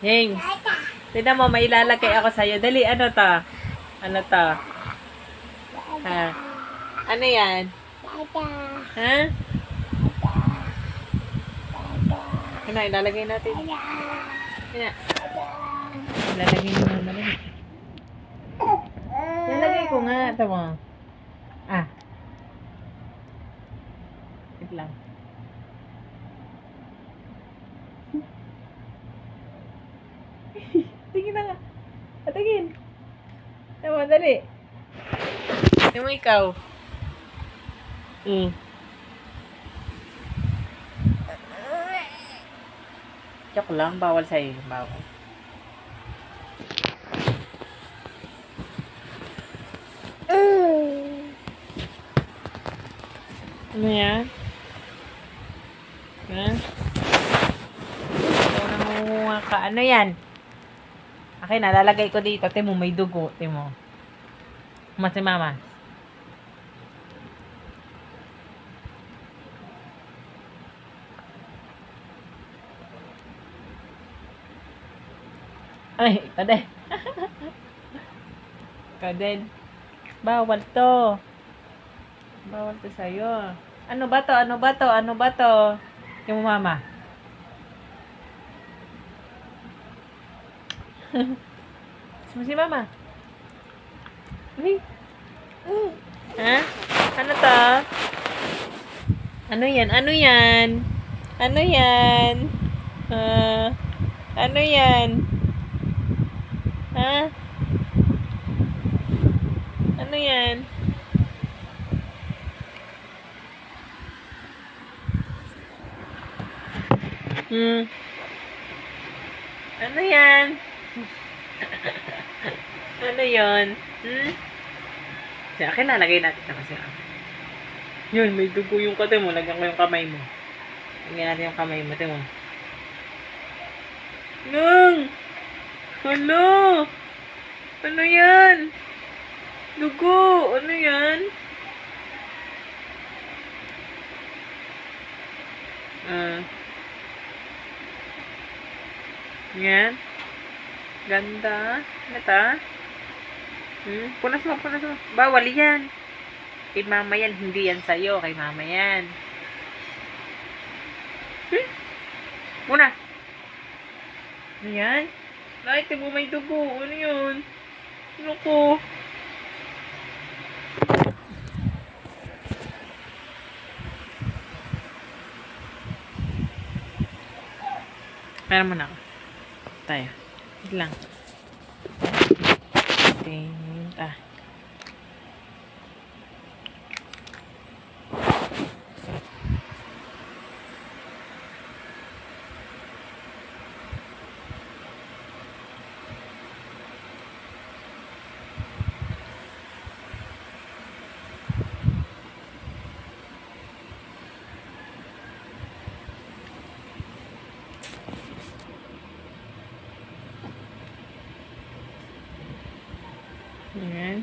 James, tignan mo, may ilalagay ako sa'yo. Dali, ano to? Ano to? Ha? Ano yan? Ha? Ano, ilalagay natin. Ano? Ilalagay mo naman. Ilalagay ko nga. Ito mo. Ah. Wait lang. Tingin na nga. Patingin. Tama, dali. Tingin mo ikaw. Joke lang. Bawal sa'yo. Bawal. Ano yan? Ha? Ikaw nangunguha ka. Ano yan? Okay, nalalagay ko dito. Timo, may dugo. Timo. Mas si mama. Ay, ito din. Ikaw din. Bawal to. Bawal to sa'yo. Ano ba to? Ano ba to? Ano ba to? Yung mama. Si mama. Uy. Ha? Ano to? Ano yan? Ano yan? Ano yan? Ano yan? Ha? Ano yan? Ano yan? Ano yun? Sa akin, nalagay natin na kasi. Yun, may dugo yung kate mo. Lagyan ko yung kamay mo. Lagyan natin yung kamay mo. Ito mo. Nung! Ano? Ano yan? Dugo! Ano yan? Yan. Ganda. Ano ta? Punas mo, punas mo. Bawal yan. Kay mama yan. Hindi yan sa'yo. Kay mama yan. Muna. Ano yan? Nakita mo may dugo. Ano yun? Ano ko? Meron mo na ako. Tayo. Wait lang. Ah. Ayan.